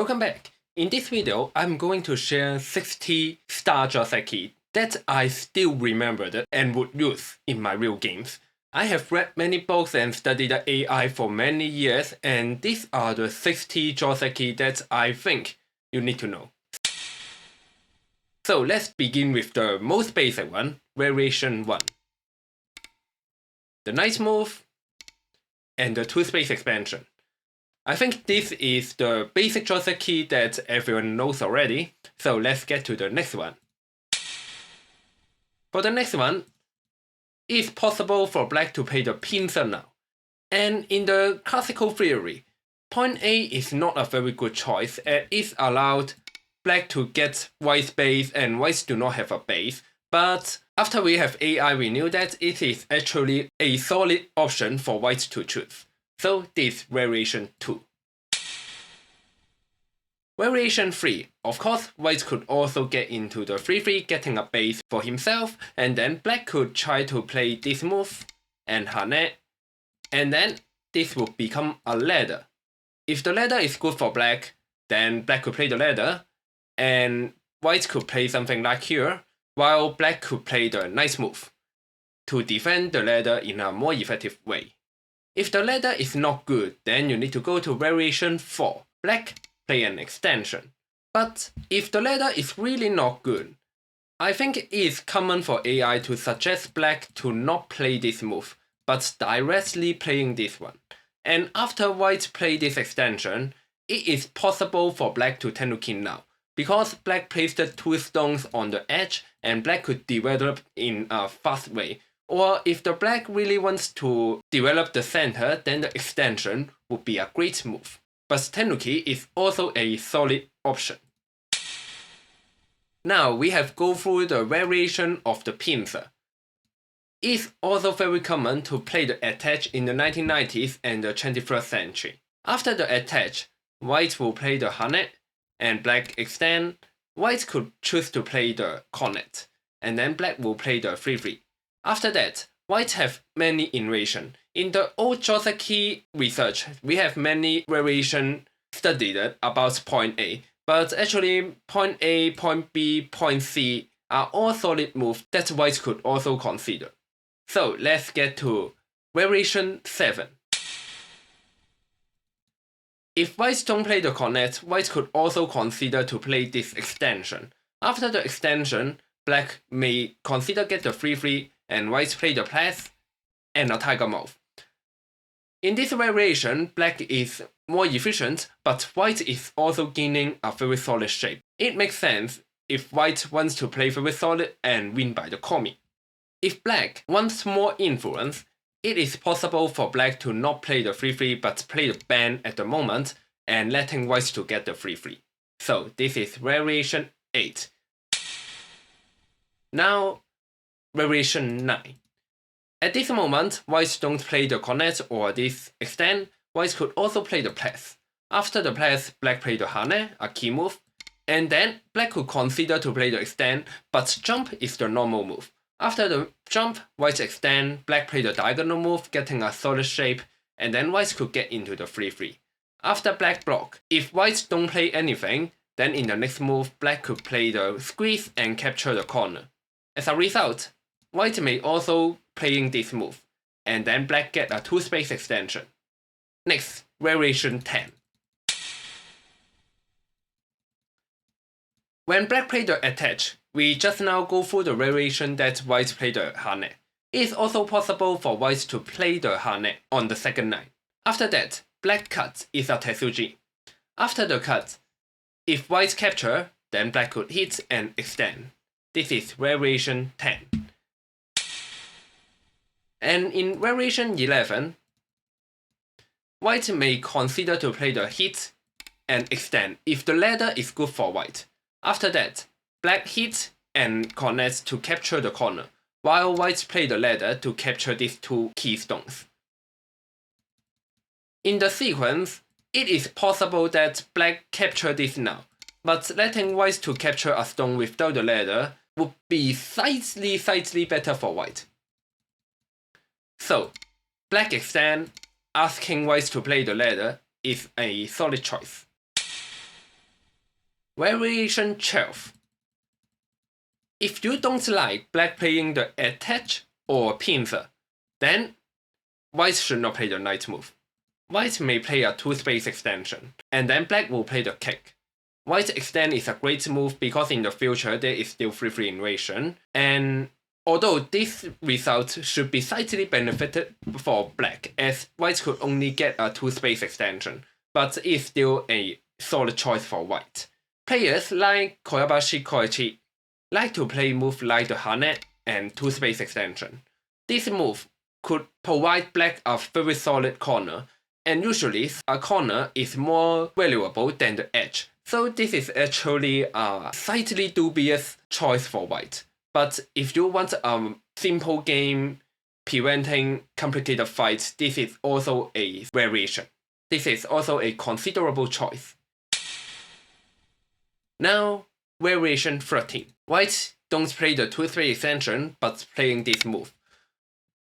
Welcome back. In this video, I'm going to share 60 star joseki that I still remembered and would use in my real games. I have read many books and studied the AI for many years, and these are the 60 joseki that I think you need to know. So let's begin with the most basic one, Variation 1. The nice move and the 2-space expansion. I think this is the basic joseki that everyone knows already, so let's get to the next one. For the next one, it's possible for black to play the pincer now. And in the classical theory, point A is not a very good choice as it allowed black to get white's base and whites do not have a base, but after we have AI we knew that it is actually a solid option for whites to choose. So this variation 2. Variation 3. Of course, white could also get into the 3-3 getting a base for himself, and then black could try to play this move and Hane, and then this would become a ladder. If the ladder is good for black, then black could play the ladder, and white could play something like here, while black could play the nice move to defend the ladder in a more effective way. If the ladder is not good, then you need to go to variation 4. Black play an extension. But if the ladder is really not good, I think it is common for AI to suggest black to not play this move, but directly playing this one. And after white play this extension, it is possible for black to Tenukin now, because black placed 2 stones on the edge and black could develop in a fast way. Or if the black really wants to develop the center, then the extension would be a great move. But Tenuki is also a solid option. Now we have go through the variation of the pincer. It's also very common to play the attach in the 1990s and the 21st century. After the attach, white will play the Hane and black extend. White could choose to play the cornet, and then black will play the 3-3. After that, white have many invasion. In the old joseki research, we have many variation studied about point A, but actually point A, point B, point C are all solid moves that white could also consider. So let's get to variation 7. If white don't play the cornet, white could also consider to play this extension. After the extension, black may consider get the 3-3 and white play the pass and a tiger move. In this variation, black is more efficient, but white is also gaining a very solid shape. It makes sense if white wants to play very solid and win by the komi. If black wants more influence, it is possible for black to not play the 3-3 but play the band at the moment and letting white to get the 3-3. So this is variation 8. Now variation 9. At this moment, white don't play the cornet or this extend, white could also play the pass. After the pass, black play the Hane, a key move, and then black could consider to play the extend, but jump is the normal move. After the jump, white extend, black play the diagonal move, getting a solid shape, and then white could get into the 3-3. After black block, if white don't play anything, then in the next move, black could play the squeeze and capture the corner. As a result, white may also playing this move, and then black get a 2-space extension. Next, variation 10. When black played the attach, we just now go through the variation that white played the Hane. It is also possible for white to play the Hane on the second line. After that, black cut is a Tetsuji. After the cut, if white capture, then black could hit and extend. This is variation 10. And in variation 11, white may consider to play the hit and extend if the ladder is good for white. After that, black hit and connects to capture the corner, while white play the ladder to capture these 2 keystones. In the sequence, it is possible that black capture this now, but letting white to capture a stone without the ladder would be slightly better for white. So, black extend, asking white to play the ladder is a solid choice. Variation 12. If you don't like black playing the attach or pincer, then white should not play the knight move. White may play a 2-space extension, and then black will play the kick. White extend is a great move because in the future there is still 3-3 invasion, and although this result should be slightly benefited for black, as white could only get a 2-space extension, but it's still a solid choice for white. Players like Koyabashi Koichi like to play move like the Hane and 2-space extension. This move could provide black a very solid corner, and usually a corner is more valuable than the edge, so this is actually a slightly dubious choice for white. But if you want a simple game preventing complicated fights, this is also a variation. This is also a considerable choice. Now, variation 13. White don't play the 2-3 extension, but playing this move.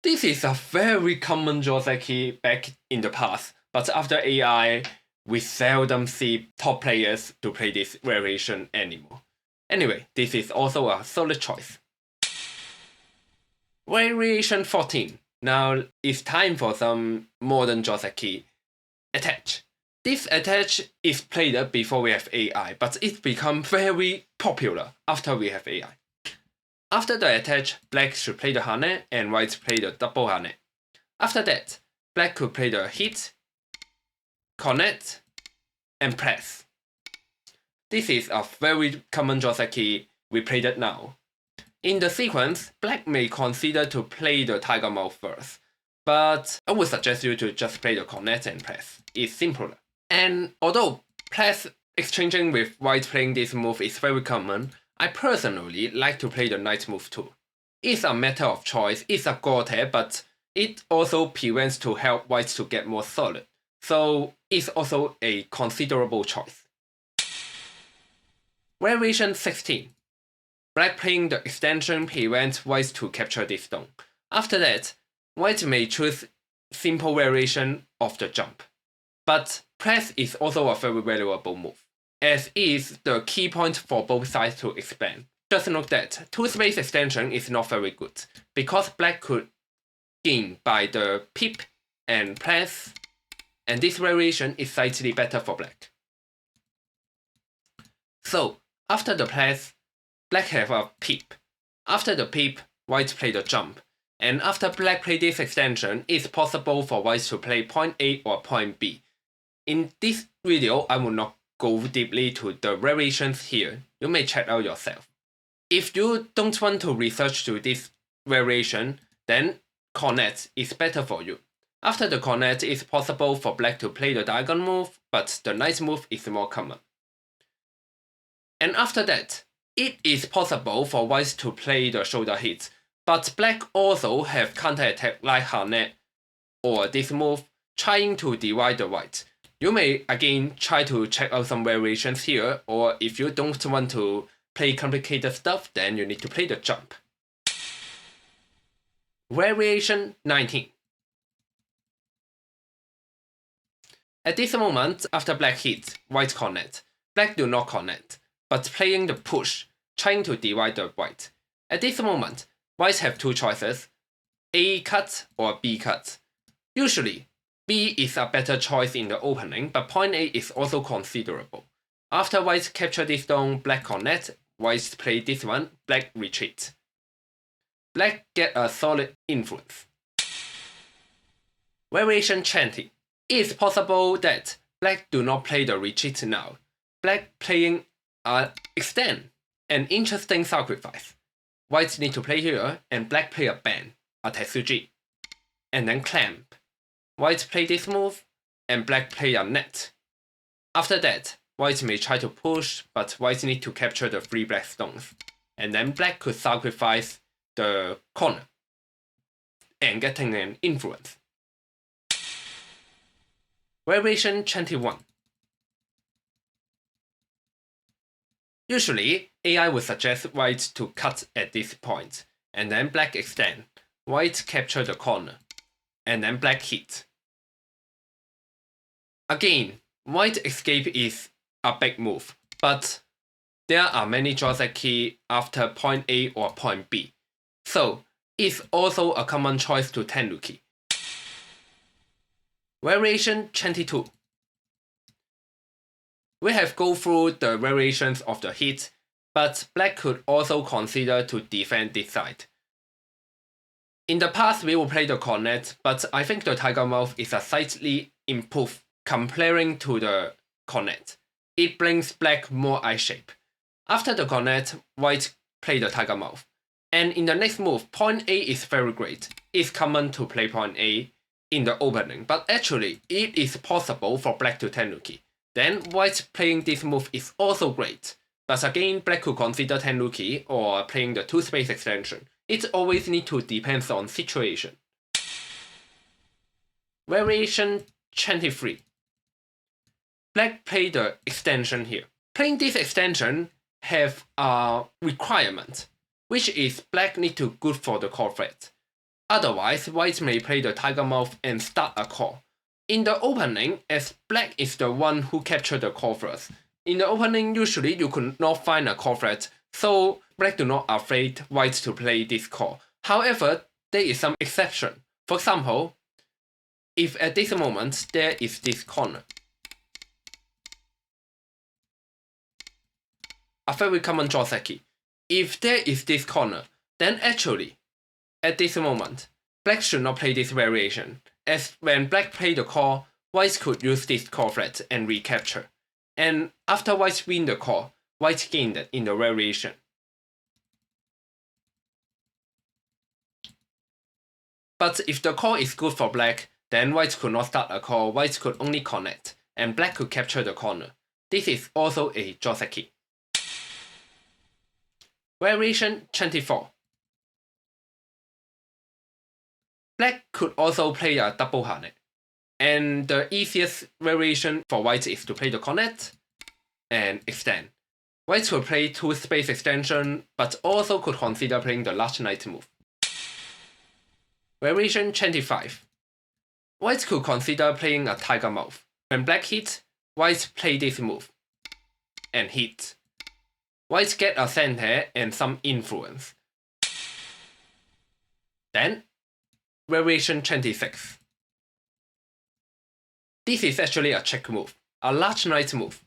This is a very common joseki back in the past, but after AI, we seldom see top players to play this variation anymore. Anyway, this is also a solid choice. Variation 14. Now it's time for some modern joseki. Attach. This attach is played before we have AI, but it's become very popular after we have AI. After the attach, black should play the Hane and white play the double Hane. After that, black could play the hit, connect, and press. This is a very common joseki we played it now. In the sequence, black may consider to play the tiger mouth first, but I would suggest you to just play the connect and press. It's simpler. And although press exchanging with white playing this move is very common, I personally like to play the knight move too. It's a matter of choice, it's a gote, but it also prevents to help white to get more solid, so it's also a considerable choice. Variation 16. Black playing the extension prevents white to capture this stone. After that, white may choose simple variation of the jump. But press is also a very valuable move, as is the key point for both sides to expand. Just note that 2-space extension is not very good, because black could gain by the peep and press, and this variation is slightly better for black. So, after the press, black have a peep. After the peep, white play the jump. And after black play this extension, it's possible for white to play point A or point B. In this video, I will not go deeply to the variations here. You may check out yourself. If you don't want to research to this variation, then connect is better for you. After the connect, it's possible for black to play the diagonal move, but the knight move is more common. And after that, it is possible for white to play the shoulder hit, but black also have counter-attack like Hane or this move, trying to divide the white. You may again try to check out some variations here, or if you don't want to play complicated stuff, then you need to play the jump. Variation 19. At this moment, after black hits, white connect. Black do not connect, but playing the push, trying to divide the white. At this moment, white have two choices, A cut or B cut. Usually, B is a better choice in the opening, but point A is also considerable. After white capture this stone, black connect, white play this one, black retreat. Black get a solid influence. Variation 20. It is possible that black do not play the retreat now. Black playing extend, an interesting sacrifice. White need to play here, and black play a band, a tetsuji, and then clamp. White play this move, and black play a net. After that, white may try to push, but white need to capture the 3 black stones, and then black could sacrifice the corner, and getting an influence. Variation 21. Usually, AI would suggest white to cut at this point, and then black extend. White capture the corner, and then black hit. Again, white escape is a big move, but there are many joseki after point A or point B, so it's also a common choice to tenuki. Variation 22. We have go through the variations of the hit, but black could also consider to defend this side. In the past, we will play the cornet, but I think the tiger mouth is a slightly improved comparing to the cornet. It brings black more eye shape. After the cornet, white play the tiger mouth. And in the next move, point A is very great. It's common to play point A in the opening, but actually it is possible for black to tenuki. Then white playing this move is also great. But again, black could consider tenuki or playing the 2-space extension. It always need to depend on situation. Variation 23. Black play the extension here. Playing this extension have a requirement, which is black need to good for the call threat. Otherwise, white may play the tiger mouth and start a call. In the opening, as black is the one who captured the call first. In the opening, usually you could not find a call threat, so black do not afraid white to play this call. However, there is some exception. For example, if at this moment there is this corner, a very common joseki. If there is this corner, then actually, at this moment, black should not play this variation, as when black play the call, white could use this call threat and recapture. And after white win the call, white gained it in the variation. But if the call is good for black, then white could not start a call, white could only connect, and black could capture the corner. This is also a joseki. Variation 24. Black could also play a double Hane, and the easiest variation for white is to play the connect and extend. White could play 2-space extension, but also could consider playing the large knight move. Variation 25. White could consider playing a tiger mouth. When black hits, white play this move and hit. White get a center and some influence. Then, variation 26. This is actually a check move, a large knight move.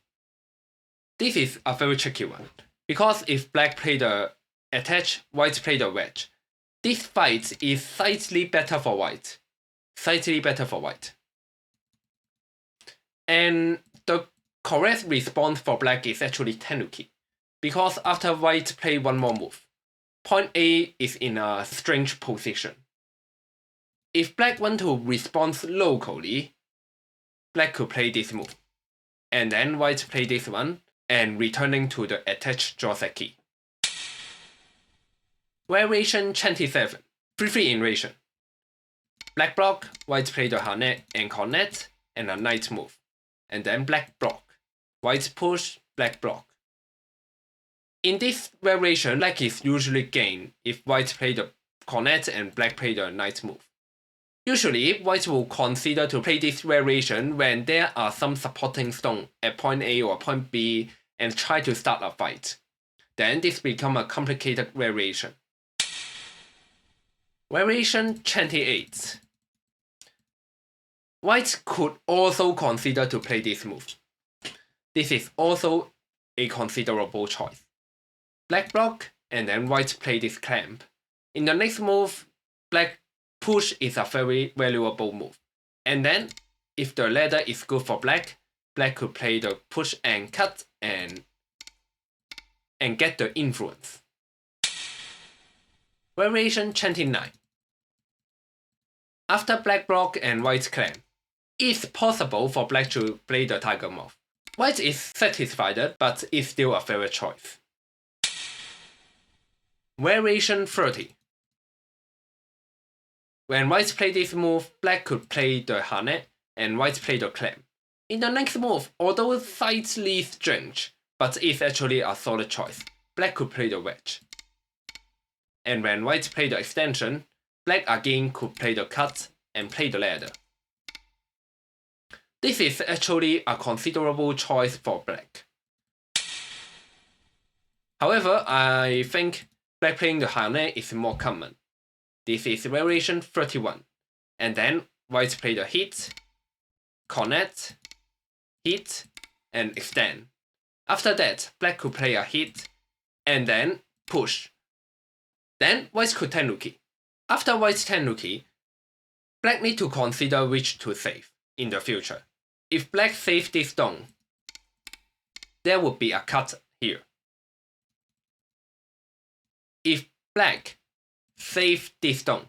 This is a very tricky one, because if black play the attach, white play the wedge. This fight is slightly better for white. Slightly better for white. And the correct response for black is actually tenuki, because after white play one more move, point A is in a strange position. If black want to respond locally, black could play this move, and then white play this one, and returning to the attached joseki. Variation 27. 3-3 invasion. Black block, white play the Hane and connect, and a knight move. And then black block. White push, black block. In this variation, black is usually gained if white play the connect and black play the knight move. Usually, white will consider to play this variation when there are some supporting stone at point A or point B and try to start a fight. Then this becomes a complicated variation. Variation 28. White could also consider to play this move. This is also a considerable choice. Black block, and then white play this clamp. In the next move, black push is a very valuable move. And then, if the ladder is good for black, black could play the push and cut and get the influence. Variation 29. After black block and white clamp, it's possible for black to play the tiger mouth. White is satisfied, but it's still a fair choice. Variation 30. When white play this move, black could play the Hane and white play the clamp. In the next move, although slightly strange, but it's actually a solid choice, black could play the wedge. And when white play the extension, black again could play the cut and play the ladder. This is actually a considerable choice for black. However, I think black playing the Hane is more common. This is variation 31. And then white play the hit, connect, hit, and extend. After that, black could play a hit, and then push. Then white could tenuki. After white's tenuki, black need to consider which to save in the future. If black saves this stone, there would be a cut here. If black saves this stone,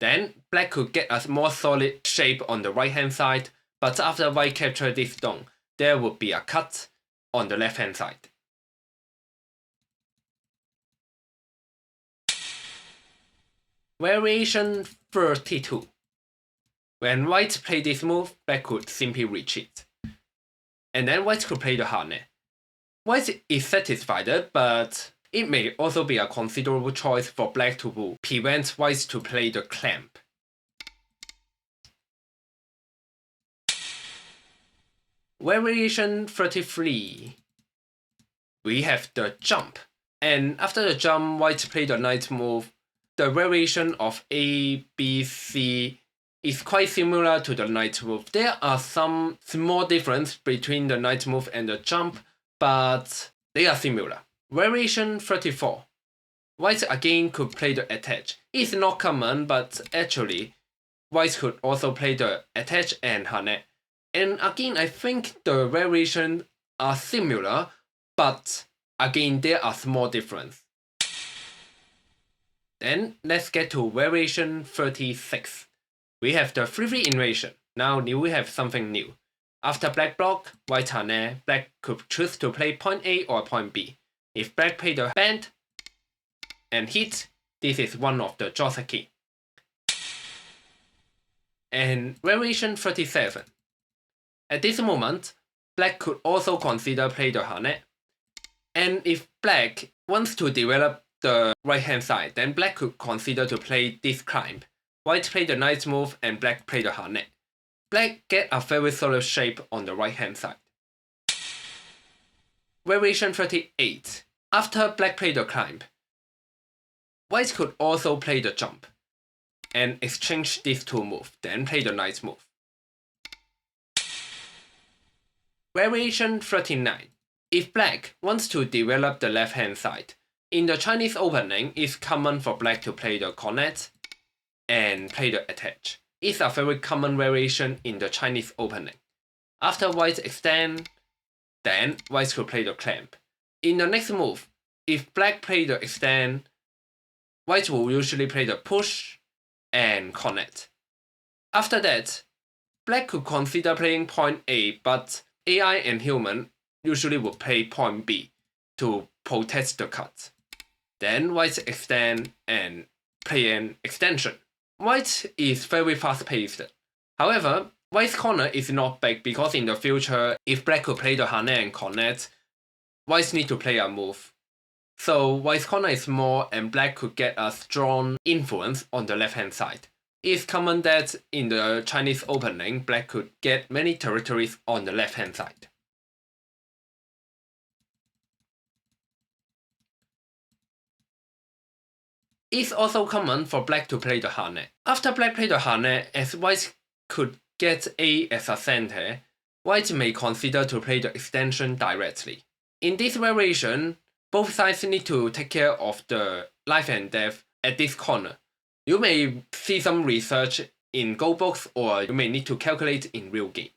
then black could get a more solid shape on the right hand side, but after white captures this stone, there would be a cut on the left hand side. Variation 32. When white play this move, black could simply retreat. And then white could play the Hane. White is satisfied, but it may also be a considerable choice for black to prevent white to play the clamp. Variation 33. We have the jump. And after the jump, white play the knight move. The variation of A, B, C is quite similar to the knight move. There are some small difference between the knight move and the jump, but they are similar. Variation 34. White again could play the attach. It's not common, but actually, white could also play the attach and Hane. And again, I think the variations are similar, but again, there are small differences. Then let's get to variation 36. We have the 3-3 invasion. Now we have something new. After black block, white Hane, black could choose to play point A or point B. If black play the bend and hit, this is one of the joseki. And variation 37. At this moment, black could also consider play the Hane. And if black wants to develop the right hand side, then black could consider to play this climb. White play the knight move and black play the Hane. Black get a very solid shape on the right hand side. Variation 38. After black play the climb, white could also play the jump and exchange these two moves, then play the knight move. Variation 39. If black wants to develop the left hand side, in the Chinese opening, it's common for black to play the connect and play the attach. It's a very common variation in the Chinese opening. After white extend, then white could play the clamp. In the next move, if black play the extend, white will usually play the push and connect. After that, black could consider playing point A, but AI and human usually would play point B to protect the cut. Then white extend and play an extension. White is very fast paced. However, white's corner is not big because in the future, if black could play the Hane and connect, white need to play a move. So white's corner is small and black could get a strong influence on the left hand side. It's common that in the Chinese opening, black could get many territories on the left hand side. It's also common for black to play the Hane. After black play the Hane, as white could get A as a center, white may consider to play the extension directly. In this variation, both sides need to take care of the life and death at this corner. You may see some research in Go books or you may need to calculate in real game.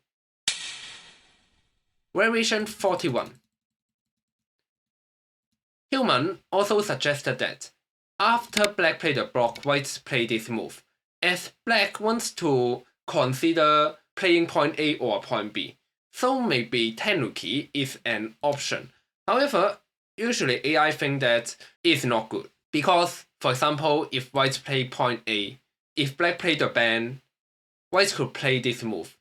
Variation 41. Human also suggested that after black play the block, white play this move, as black wants to consider playing point A or point B, so maybe tenuki is an option. However, usually AI think that it's not good, because for example, if white play point A, if black play the band, white could play this move,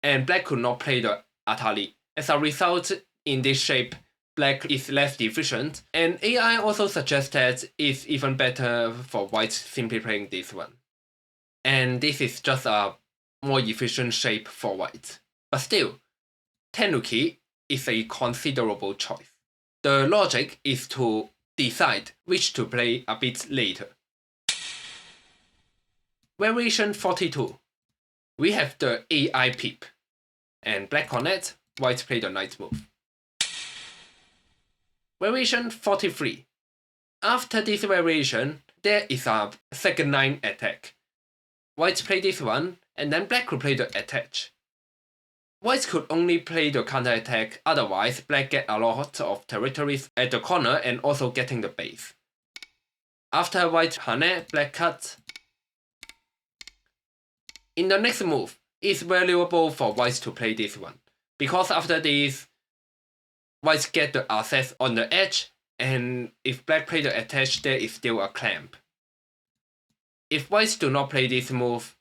and black could not play the atali. As a result, in this shape, black is less efficient, and AI also suggests that it's even better for white simply playing this one. And this is just a more efficient shape for white. But still, tenuki is a considerable choice. The logic is to decide which to play a bit later. Variation 42. We have the AI peep. And black connect, white play the knight move. Variation 43. After this variation, there is a second line attack. White play this one, and then black could play the attach. White could only play the counter attack, otherwise black get a lot of territories at the corner and also getting the base. After white Hane, black cut. In the next move, it's valuable for white to play this one, because after this, white get the access on the edge, and if black play the attach, there is still a clamp. If white do not play this move,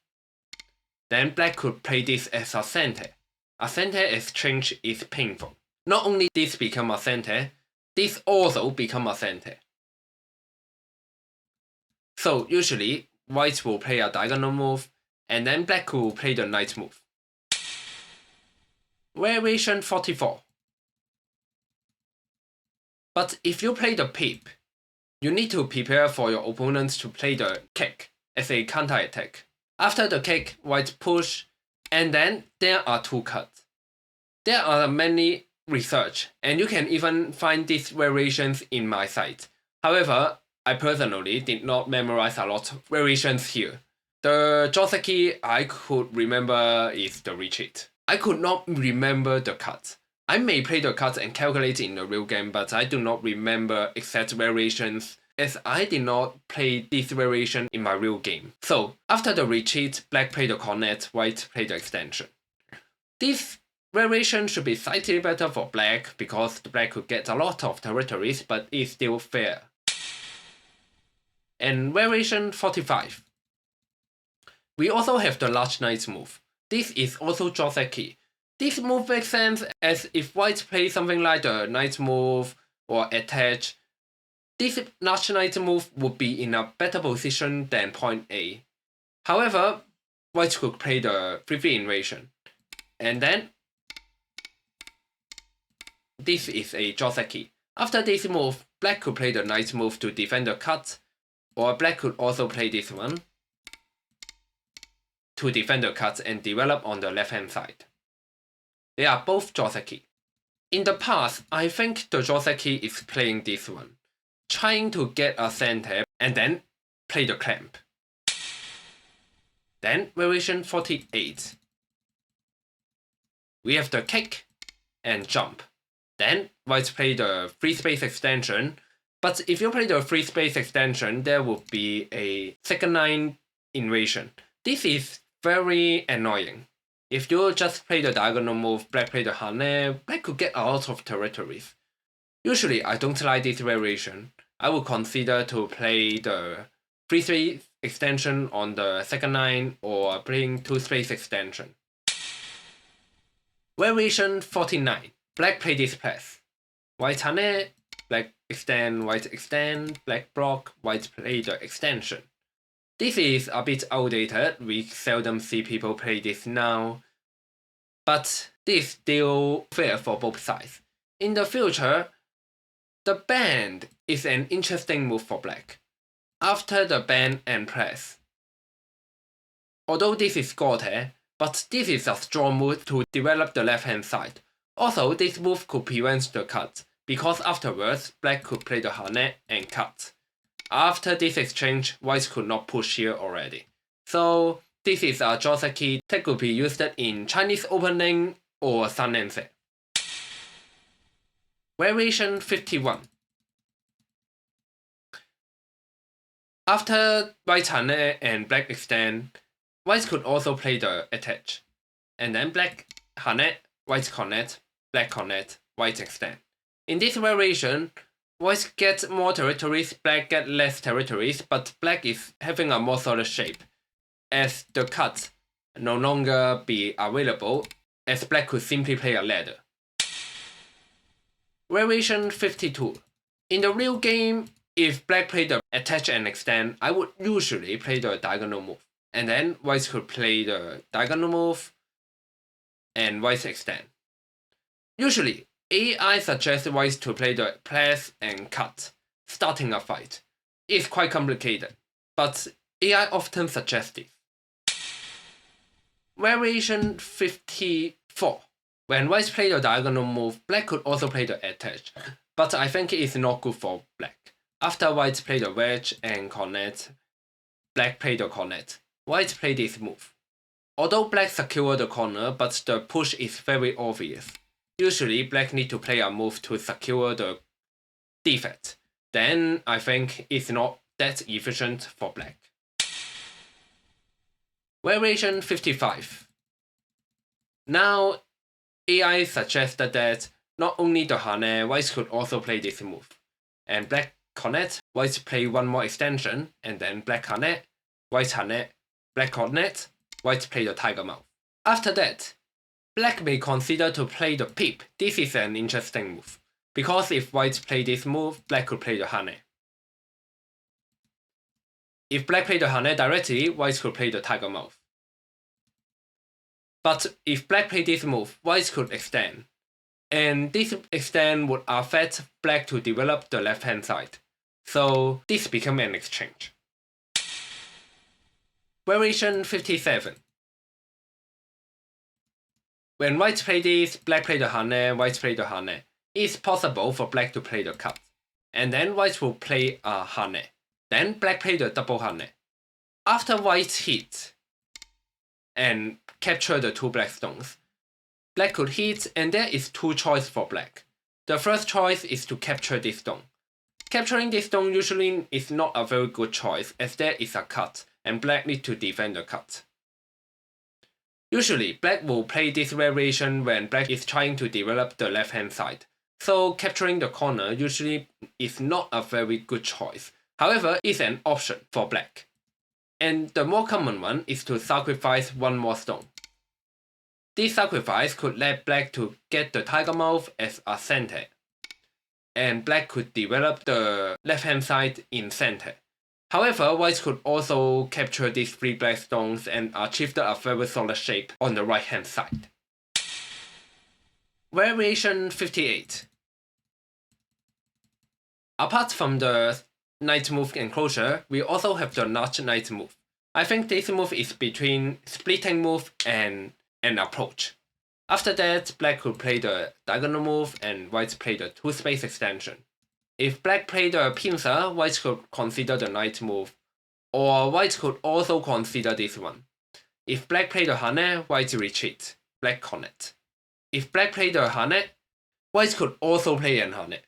then black could play this as a center. A center exchange is painful. Not only this become a center, this also become a center. So usually, white will play a diagonal move, and then black will play the knight move. Variation 44. But if you play the peep, you need to prepare for your opponents to play the kick as a counter attack. After the kick, white push, and then there are two cuts. There are many research, and you can even find these variations in my site. However, I personally did not memorize a lot of variations here. The joseki I could remember is the retreat. I could not remember the cuts. I may play the cuts and calculate in the real game, but I do not remember exact variations as I did not play this variation in my real game. So, after the retreat, black played the connect, white played the extension. This variation should be slightly better for black because the black could get a lot of territories, but it's still fair. And variation 45. We also have the large knight move. This is also joseki. This move makes sense as if white plays something like the knight move or attach, this large knight move would be in a better position than point A. However, white could play the 3-3 invasion. And then, this is a joseki. After this move, black could play the knight move to defend the cut, or black could also play this one to defend the cut and develop on the left hand side. They are both joseki. In the past, I think the joseki is playing this one, trying to get a center and then play the clamp. Then variation 48. We have the kick and jump. Then white play the free space extension, but if you play the free space extension, there will be a second line invasion. This is very annoying. If you just play the diagonal move, black play the Hane, black could get a lot of territories. Usually I don't like this variation. I would consider to play the free space extension on the second line or playing 2-space extension. Variation 49. Black play this path. White Hane, black extend, black block, white play the extension. This is a bit outdated, we seldom see people play this now, but this is still fair for both sides. In the future, the band is an interesting move for black. After the band and press. Although this is Gote, but this is a strong move to develop the left hand side. Also, this move could prevent the cut, because afterwards, black could play the Hane and cut. After this exchange, white could not push here already. So, this is a joseki that could be used in Chinese opening or Sanense. Variation 51. After white Hane and black extend, white could also play the attach. And then black Hane, white connect, black connect, white extend. In this variation, white gets more territories, black get less territories, but black is having a more solid shape, as the cuts no longer be available, as black could simply play a ladder. Variation 52. In the real game, if black played the attach and extend, I would usually play the diagonal move. And then white could play the diagonal move and white extend. Usually, AI suggests ways to play the press and cut, starting a fight. It's quite complicated, but AI often suggests this. Variation 54. When whites play the diagonal move, black could also play the attach, but I think it's not good for black. After whites play the wedge and connect, black play the connect. Whites play this move. Although black secure the corner, but the push is very obvious. Usually, black need to play a move to secure the defect. Then I think it's not that efficient for black. Variation 55. Now, AI suggested that not only the Hane, whites could also play this move. And black connect, whites play one more extension, and then black Hane, white Hane, black connect, whites play the tiger mouth. After that, black may consider to play the peep. This is an interesting move, because if whites play this move, black could play the Hane. If black play the Hane directly, whites could play the tiger mouth. But if black play this move, whites could extend. And this extend would affect black to develop the left hand side. So this becomes an exchange. Variation 57. When whites play this, black play the Hane, whites play the Hane. It's possible for black to play the cut. And then whites will play a Hane. Then black play the double Hane. After whites hit and capture the two black stones, black could hit, and there is two choices for black. The first choice is to capture this stone. Capturing this stone usually is not a very good choice, as there is a cut, and black needs to defend the cut. Usually, black will play this variation when black is trying to develop the left hand side, so capturing the corner usually is not a very good choice. However, it's an option for black. And the more common one is to sacrifice one more stone. This sacrifice could let black to get the tiger mouth as a center, and black could develop the left hand side in center. However, whites could also capture these three black stones and achieve a very solid shape on the right hand side. Variation 58. Apart from the knight move enclosure, we also have the notch knight move. I think this move is between splitting move and an approach. After that, black could play the diagonal move and whites play the two space extension. If black play the pincer, whites could consider the knight move, or whites could also consider this one. If black play the Hane, whites retreat, black connect. If black play the Hane, whites could also play an Hane.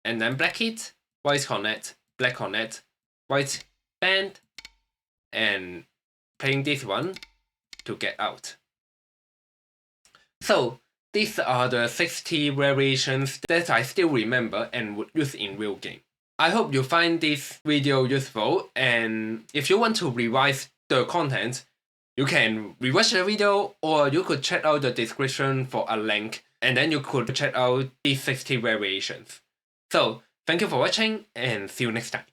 And then black hit, whites connect, black connect, whites bend, and playing this one to get out. So these are the 60 variations that I still remember and would use in real game. I hope you find this video useful, and if you want to revise the content, you can rewatch the video, or you could check out the description for a link, and then you could check out these 60 variations. So thank you for watching, and see you next time.